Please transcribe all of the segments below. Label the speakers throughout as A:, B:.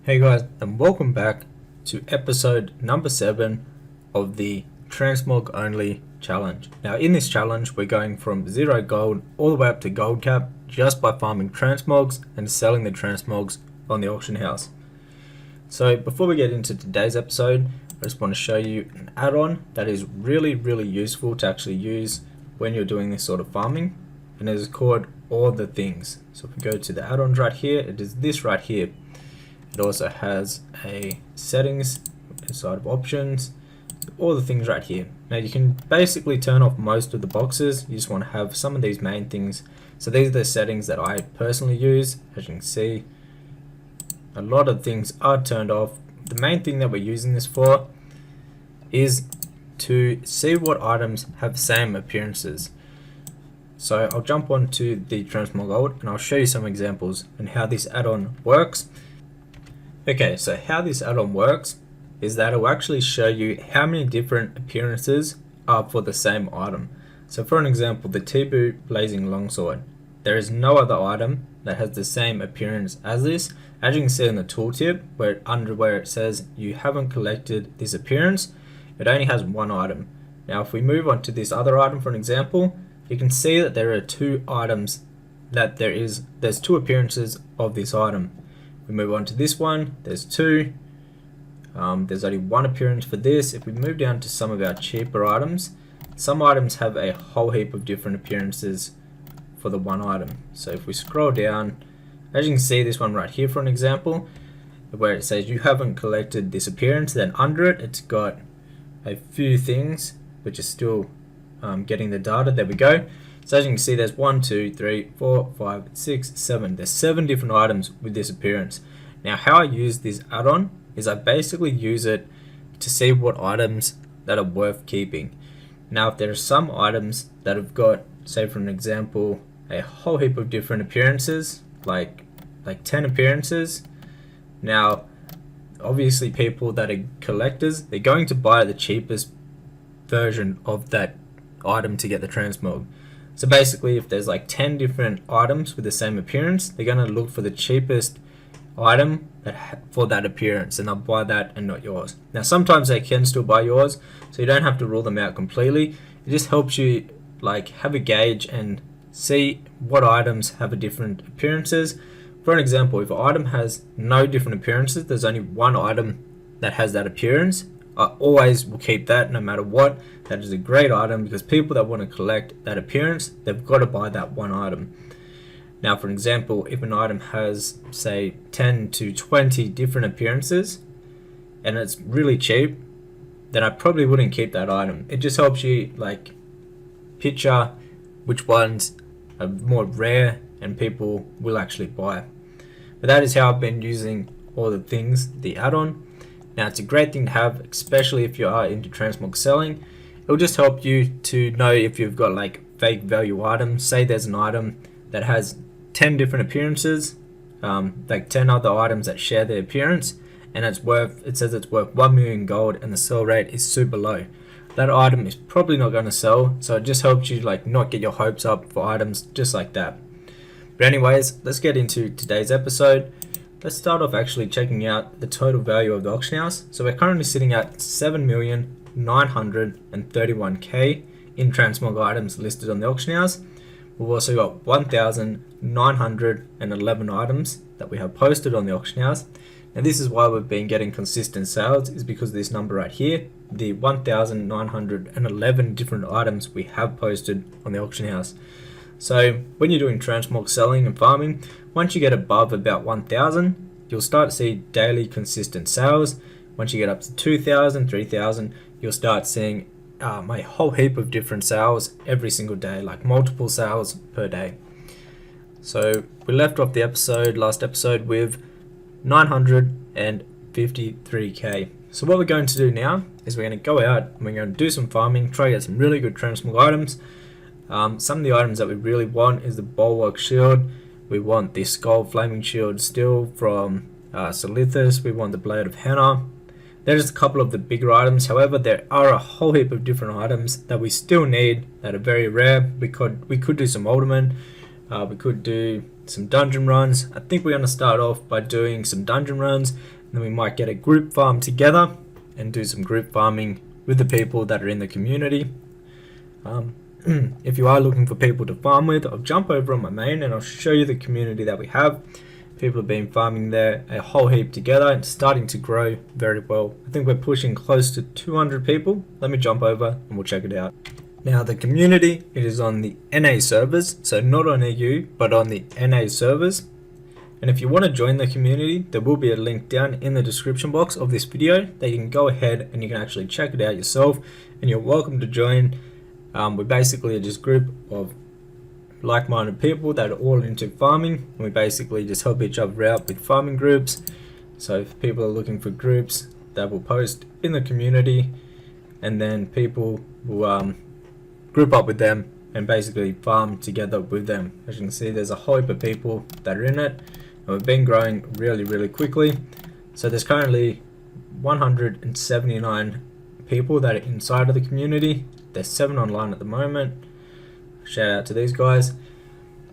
A: Hey guys, and welcome back to episode number 7 of the Transmog only challenge. Now in this challenge we're going from 0 gold all the way up to gold cap just by farming transmogs and selling the transmogs on the auction house. So before we get into today's episode, I just want to show you an add-on that is really useful to actually use when you're doing this sort of farming, and it is called All the Things. So if we go to the add-ons right here, it is this right here. It also has a settings inside of options, all the things right here. Now you can basically turn off most of the boxes. You just want to have some of these main things. So these are the settings that I personally use. As you can see, a lot of things are turned off. The main thing that we're using this for is to see what items have the same appearances. So I'll jump onto the Transmog Gold and I'll show you some examples and how this add-on works. Okay, so how this add-on works is that it will actually show you how many different appearances are for the same item. So for an example, the Tibu Blazing Longsword. There is no other item that has the same appearance as this. As you can see in the tooltip, where it says you haven't collected this appearance, it only has one item. Now if we move on to this other item for an example, you can see that there are two items that there's two appearances of this item. We move on to this one, there's two. There's only one appearance for this. If we move down to some of our cheaper items, some items have a whole heap of different appearances for the one item. So if we scroll down, as you can see this one right here for an example, where it says you haven't collected this appearance, then under it, it's got a few things which is still getting the data. There we go. So as you can see, there's 1, 2, 3, 4, 5, 6, 7. There's 7 different items with this appearance. Now how I use this add-on is I basically use it to see what items that are worth keeping. Now if there are some items that have got, say for an example, a whole heap of different appearances, like 10 appearances. Now obviously people that are collectors, they're going to buy the cheapest version of that item to get the transmog. So basically if there's like 10 different items with the same appearance, they're going to look for the cheapest item for that appearance, and they'll buy that and not yours. Now sometimes they can still buy yours, so you don't have to rule them out completely. It just helps you like have a gauge and see what items have a different appearances. For an example, if an item has no different appearances, there's only one item that has that appearance, I always will keep that no matter what. That is a great item because people that want to collect that appearance, they've got to buy that one item. Now for example, if an item has say 10 to 20 different appearances and it's really cheap, then I probably wouldn't keep that item. It just helps you like picture which ones are more rare and people will actually buy. But that is how I've been using All the Things, the add-on. Now it's a great thing to have, especially if you are into transmog selling. It'll just help you to know if you've got like fake value items. Say there's an item that has 10 different appearances, like 10 other items that share their appearance, and it says it's worth 1 million gold and the sell rate is super low. That item is probably not going to sell, so it just helps you like not get your hopes up for items just like that. But anyways, let's get into today's episode. Let's start off actually checking out the total value of the auction house. So we're currently sitting at 7,931k in transmog items listed on the auction house. We've also got 1,911 items that we have posted on the auction house. Now this is why we've been getting consistent sales, is because of this number right here, the 1,911 different items we have posted on the auction house. So when you're doing transmog selling and farming, once you get above about 1,000, you'll start to see daily consistent sales. Once you get up to 2,000, 3,000, you'll start seeing a whole heap of different sales every single day, like multiple sales per day. So we left off the last episode with 953k. So what we're going to do now is we're going to go out and we're going to do some farming, try to get some really good transmog items. Some of the items that we really want is the Bulwark Shield. We want the Skull Flaming Shield still from Silithus. We want the Blade of Henna. There's a couple of the bigger items. However, there are a whole heap of different items that we still need that are very rare. We could do some Alderman. We could do some dungeon runs. I think we're going to start off by doing some dungeon runs, and then we might get a group farm together and do some group farming with the people that are in the community. If you are looking for people to farm with, I'll jump over on my main and I'll show you the community that we have. People have been farming there a whole heap together and starting to grow very well. I think we're pushing close to 200 people. Let me jump over and we'll check it out. Now the community, it is on the NA servers, so not on EU, but on the NA servers. And if you want to join the community, there will be a link down in the description box of this video that you can go ahead and you can actually check it out yourself, and you're welcome to join. We're basically just a group of like-minded people that are all into farming, and we basically just help each other out with farming groups. So if people are looking for groups, that will post in the community, and then people will group up with them and basically farm together with them. As you can see, there's a whole heap of people that are in it, and we've been growing really quickly. So there's currently 179 people that are inside of the community. There's 7 online at the moment. Shout out to these guys.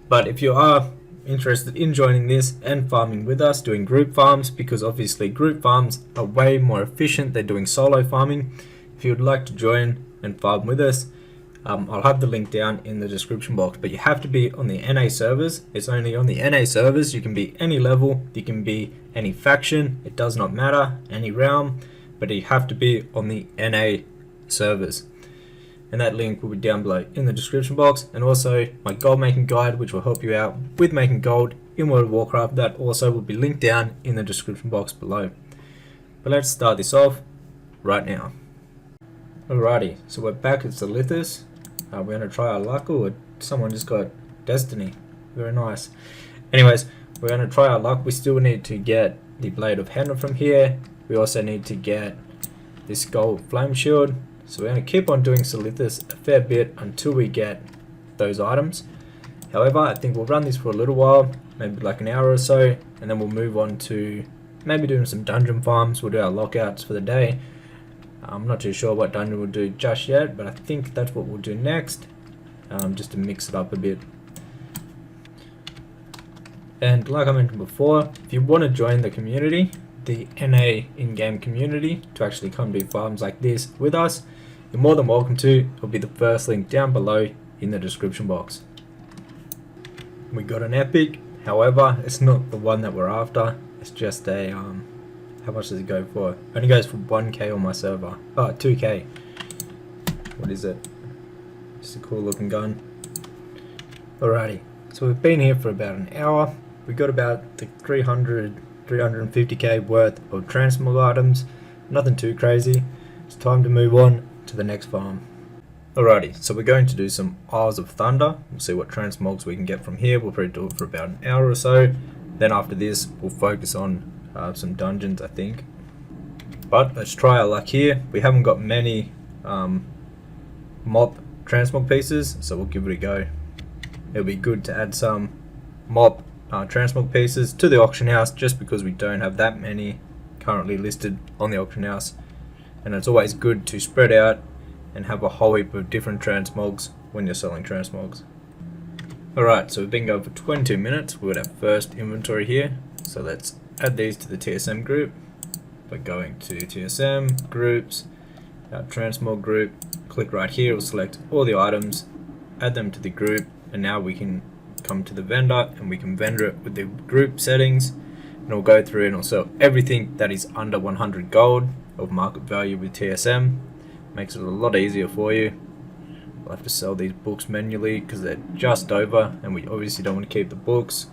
A: But if you are interested in joining this and farming with us, doing group farms, because obviously group farms are way more efficient than doing solo farming. If you would like to join and farm with us, I'll have the link down in the description box, but you have to be on the NA servers. It's only on the NA servers. You can be any level, you can be any faction, it does not matter, any realm, but you have to be on the NA servers. And that link will be down below in the description box, and also my gold making guide, which will help you out with making gold in World of Warcraft. That also will be linked down in the description box below. But let's start this off right now. Alrighty, so we're back at Silithus. We're going to try our luck. Or someone just got Destiny. Very nice. Anyways, we're going to try our luck. We still need to get the Blade of Henna from here. We also need to get this gold flame shield. So we're going to keep on doing Silithus a fair bit until we get those items. However, I think we'll run this for a little while, maybe like an hour or so, and then we'll move on to maybe doing some dungeon farms. We'll do our lockouts for the day. I'm not too sure what dungeon we'll do just yet, but I think that's what we'll do next, just to mix it up a bit. And like I mentioned before, if you want to join the community, the NA in-game community, to actually come do farms like this with us, you're more than welcome to. It'll be the first link down below in the description box. We got an epic, however, it's not the one that we're after. It's just a how much does it go for? It only goes for 1k on my server. Oh, 2k. What is it? Just a cool looking gun. Alrighty, so we've been here for about an hour. We got about the 350k worth of transmog items. Nothing too crazy. It's time to move on to the next farm. Alrighty, so we're going to do some Isles of Thunder. We'll see what transmogs we can get from here. We'll probably do it for about an hour or so. Then after this, we'll focus on some dungeons, I think. But let's try our luck here. We haven't got many mob transmog pieces, so we'll give it a go. It'll be good to add some mob transmog pieces to the auction house, just because we don't have that many currently listed on the auction house, and it's always good to spread out and have a whole heap of different transmogs when you're selling transmogs. Alright, so we've been going for 22 minutes. We've got our first inventory here, so let's add these to the TSM group by going to TSM groups, our transmog group, click right here, we'll select all the items, add them to the group, and now we can come to the vendor and we can vendor it with the group settings, and we'll go through and we'll sell everything that is under 100 gold of market value with TSM. Makes it a lot easier for you. We'll have to sell these books manually because they're just over, and we obviously don't want to keep the books.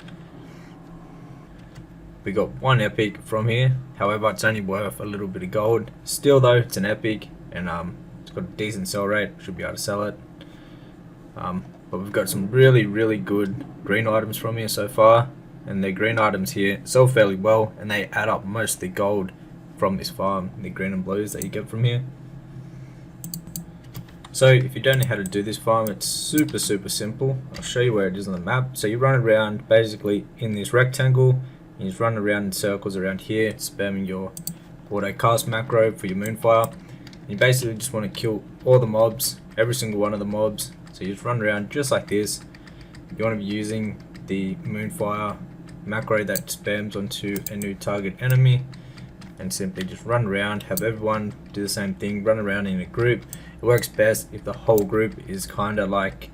A: We got one epic from here, however it's only worth a little bit of gold. Still though, it's an epic, and it's got a decent sell rate, should be able to sell it. But we've got some really good green items from here so far, and the green items here sell fairly well, and they add up most of the gold from this farm, the green and blues that you get from here. So if you don't know how to do this farm, it's super simple. I'll show you where it is on the map. So you run around basically in this rectangle, and you just run around in circles around here, spamming your auto cast macro for your moonfire. And you basically just want to kill all the mobs, every single one of the mobs. So you just run around just like this. You want to be using the Moonfire macro that spams onto a new target enemy, and simply just run around, have everyone do the same thing, run around in a group. It works best if the whole group is kind of like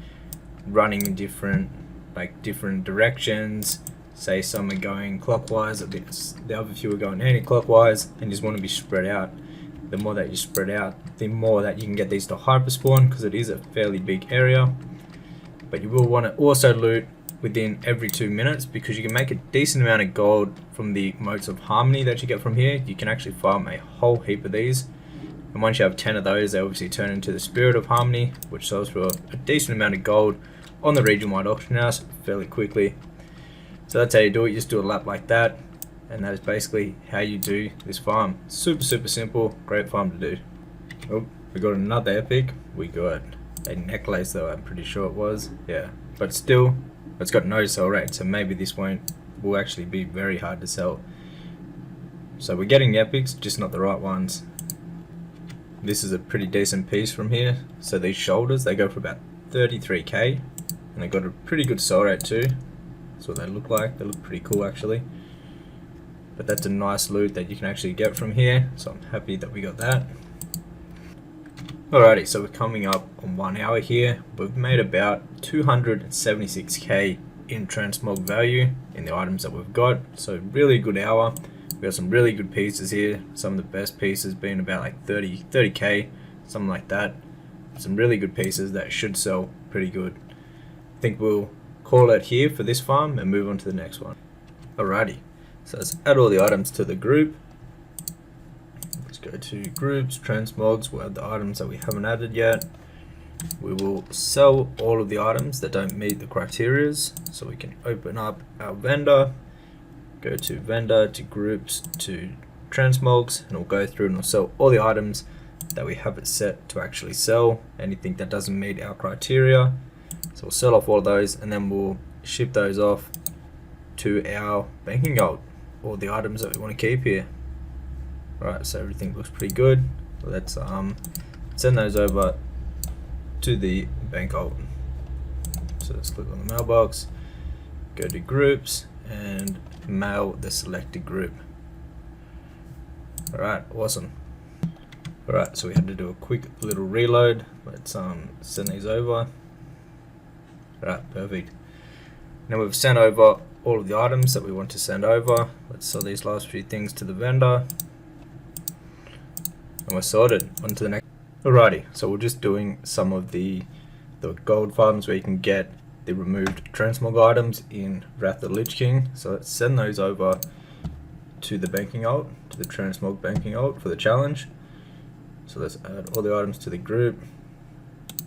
A: running in different directions. Say some are going clockwise, the other few are going anti-clockwise, and you just want to be spread out. The more that you spread out, the more that you can get these to hyper spawn, because it is a fairly big area. But you will want to also loot within every 2 minutes, because you can make a decent amount of gold from the motes of harmony that you get from here. You can actually farm a whole heap of these, and once you have 10 of those, they obviously turn into the spirit of harmony, which sells for a decent amount of gold on the region-wide auction house fairly quickly. So that's how you do it. You just do a lap like that, and that is basically how you do this farm. Super simple, great farm to do. Oh, we got another epic. We got a necklace, though, I'm pretty sure it was. Yeah, but still, it's got no sell rate, so maybe this will actually be very hard to sell. So we're getting the epics, just not the right ones. This is a pretty decent piece from here. So these shoulders, they go for about 33k, and they got a pretty good sell rate too. That's what they look like. They look pretty cool actually. But that's a nice loot that you can actually get from here, so I'm happy that we got that. Alrighty, so we're coming up on 1 hour here. We've made about 276k in transmog value in the items that we've got, so really good hour. We've got some really good pieces here, some of the best pieces being about like 30k, something like that. Some really good pieces that should sell pretty good. I think we'll call it here for this farm and move on to the next one. Alrighty, so let's add all the items to the group. Let's go to groups, transmogs. We'll add the items that we haven't added yet. We will sell all of the items that don't meet the criterias, so we can open up our vendor, go to vendor, to groups, to transmogs, and we'll go through and we'll sell all the items that we have it set to actually sell. Anything that doesn't meet our criteria, so we'll sell off all of those, and then we'll ship those off to our banking gold, all the items that we want to keep here. Right, so everything looks pretty good. Let's send those over to the bank gold. So let's click on the mailbox, go to groups, and mail the selected group. Alright, awesome. Alright, so we had to do a quick little reload. Let's send these over. Alright, perfect. Now we've sent over all of the items that we want to send over. Let's sell these last few things to the vendor, and we're sorted. On to the next. Alrighty, so we're just doing some of the gold farms where you can get the removed transmog items in Wrath of the Lich King. So let's send those over to the banking alt, to the transmog banking alt for the challenge. So let's add all the items to the group.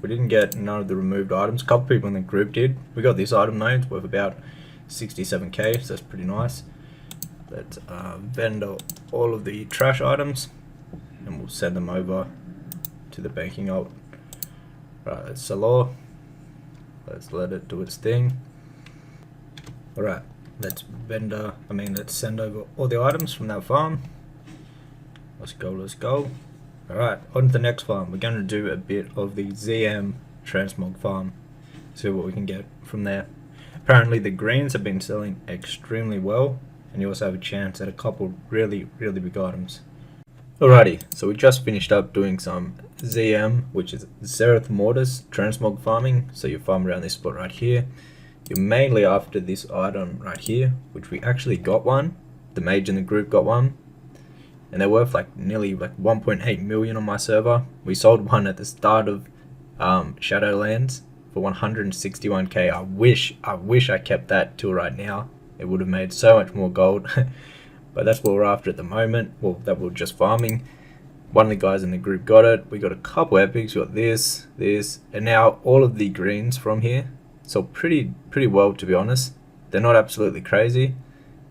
A: We didn't get none of the removed items. A couple people in the group did. We got this item though, it's worth about 67k, so that's pretty nice. Let's vendor all of the trash items, and we'll send them over to the banking alt. Right, let's sell all. Let's let it do its thing. Alright, let's send over all the items from that farm. Let's go. Alright, on to the next farm. We're going to do a bit of the ZM transmog farm. See what we can get from there. Apparently the greens have been selling extremely well, and you also have a chance at a couple really big items. Alrighty, so we just finished up doing some ZM, which is Zereth Mortis transmog farming. So you farm around this spot right here. You're mainly after this item right here, which we actually got one. The mage in the group got one, and they're worth nearly 1.8 million on my server. We sold one at the start of Shadowlands for 161k. I wish I kept that till right now. It would have made so much more gold. But that's what we're after at the moment. Well, that we're just farming. One of the guys in the group got it. We got a couple epics. We got this, and now all of the greens from here. So pretty well, to be honest. They're not absolutely crazy,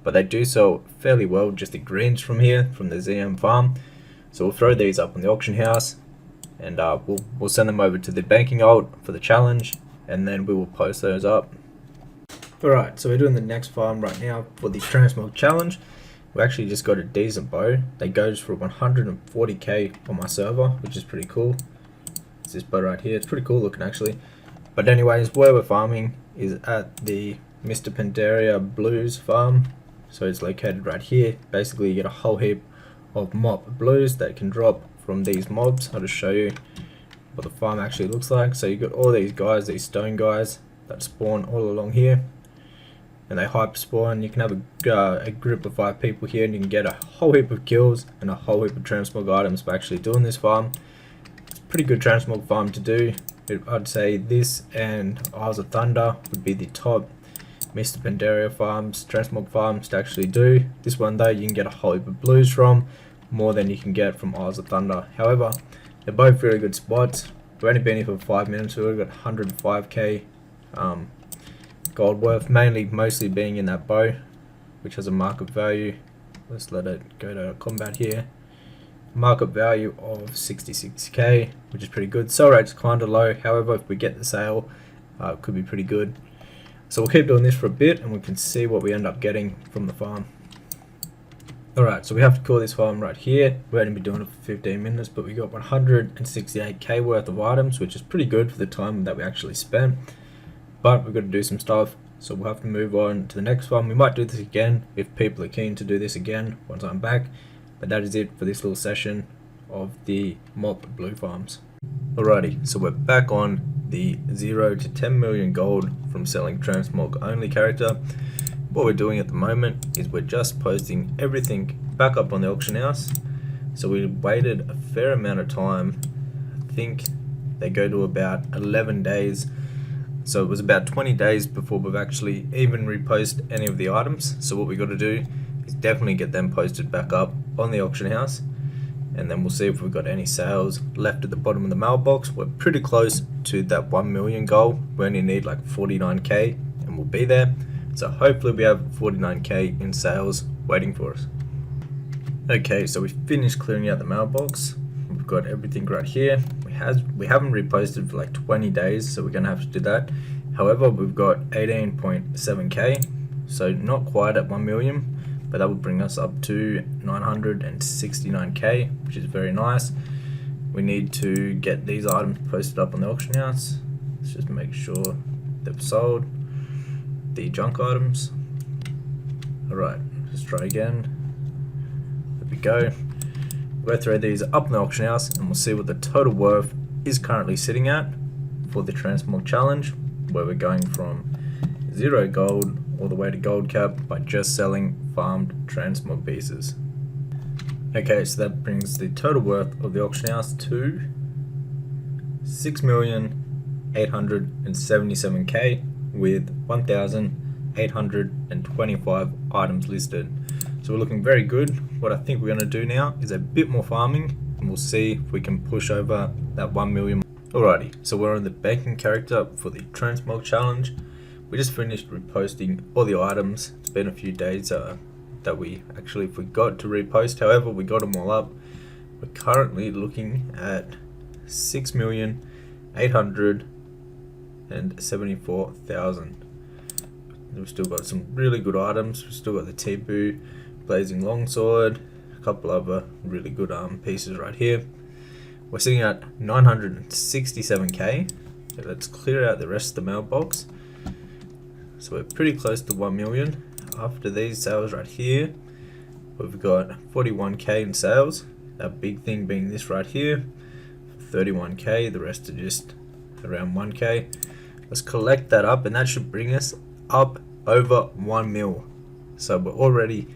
A: but they do sell fairly well, just the greens from here, from the ZM farm. So we'll throw these up on the auction house, and we'll send them over to the banking alt for the challenge, and then we will post those up. Alright, so we're doing the next farm right now for the transmog challenge. We actually just got a decent bow that goes for 140k on my server, which is pretty cool. It's this bow right here. It's pretty cool looking actually. But anyways, where we're farming is at the Mr. Pandaria Blues farm. So it's located right here. Basically you get a whole heap of mob blues that can drop from these mobs. I'll just show you what the farm actually looks like. So you got all these guys, these stone guys that spawn all along here, and they hyper spawn. You can have a group of 5 people here and you can get a whole heap of kills and a whole heap of transmog items by actually doing this farm. It's a pretty good transmog farm to do. I'd say this and Isles of Thunder would be the top Mr. Pandaria farms, transmog farms to actually do. This one though, you can get a whole heap of blues from, more than you can get from Isles of Thunder. However, they're both really good spots. We've only been here for 5 minutes, so we've got 105k gold worth, mostly being in that bow, which has a market value. Let's let it go to combat here. Market value of 66k, which is pretty good. Sell rate's kind of low, however if we get the sale, it could be pretty good. So we'll keep doing this for a bit and we can see what we end up getting from the farm. Alright, so we have to call this farm right here. We're going to be doing it for 15 minutes, but we got 168k worth of items, which is pretty good for the time that we actually spent. But we've got to do some stuff, so we'll have to move on to the next farm. We might do this again if people are keen to do this again once I'm back. But that is it for this little session of the mob blue farms. Alrighty, so we're back on the 0 to 10 million gold from selling transmog only character. What we're doing at the moment is we're just posting everything back up on the auction house. So we waited a fair amount of time. I think they go to about 11 days. So it was about 20 days before we've actually even reposted any of the items. So what we got to do is definitely get them posted back up on the auction house, and then we'll see if we've got any sales left at the bottom of the mailbox. We're pretty close to that 1 million goal. We only need like 49k and we'll be there. So hopefully we have 49k in sales waiting for us. Okay, so we finished clearing out the mailbox. We've got everything right here. We haven't reposted for like 20 days, so we're gonna have to do that. However, we've got 18.7k, so not quite at 1 million, but that would bring us up to 969k, which is very nice. We need to get these items posted up on the auction house. Let's just make sure they've sold the junk items. Alright, let's try again. There we go. We'll throw these up in the auction house and we'll see what the total worth is currently sitting at for the transmog challenge, where we're going from 0 gold all the way to gold cap by just selling farmed transmog pieces. Okay, so that brings the total worth of the auction house to 6,877k with 1,825 items listed. So we're looking very good. What I think we're going to do now is a bit more farming and we'll see if we can push over that 1 million. Alrighty, so we're on the banking character for the transmog challenge. We just finished reposting all the items. It's been a few days that we actually forgot to repost. However, we got them all up. We're currently looking at 6,874,000. We've still got some really good items. We've still got the Tibu Blazing Longsword, a couple other really good pieces right here. We're sitting at 967k. So let's clear out the rest of the mailbox. So we're pretty close to 1 million. After these sales right here, we've got 41k in sales. That big thing being this right here, 31k. The rest are just around 1k. Let's collect that up and that should bring us up over 1 mil. So we're already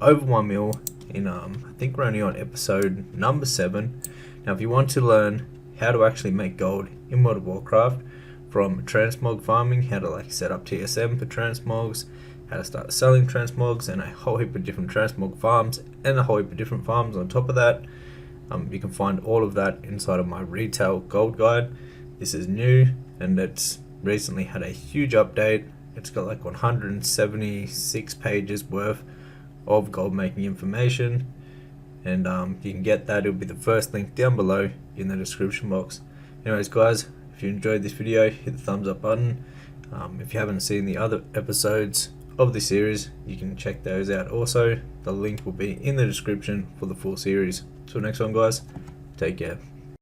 A: over 1 mil in I think we're only on episode number 7. Now if you want to learn how to actually make gold in World of Warcraft, from transmog farming, how to like set up TSM for transmogs, how to start selling transmogs, and a whole heap of different transmog farms and a whole heap of different farms on top of that, you can find all of that inside of my retail gold guide. This is new and it's recently had a huge update. It's got like 176 pages worth of gold making information, and you can get that. It'll be the first link down below in the description box. Anyways guys, if you enjoyed this video, hit the thumbs up button. If you haven't seen the other episodes of the series, you can check those out also. The link will be in the description for the full series. Till next one guys, take care.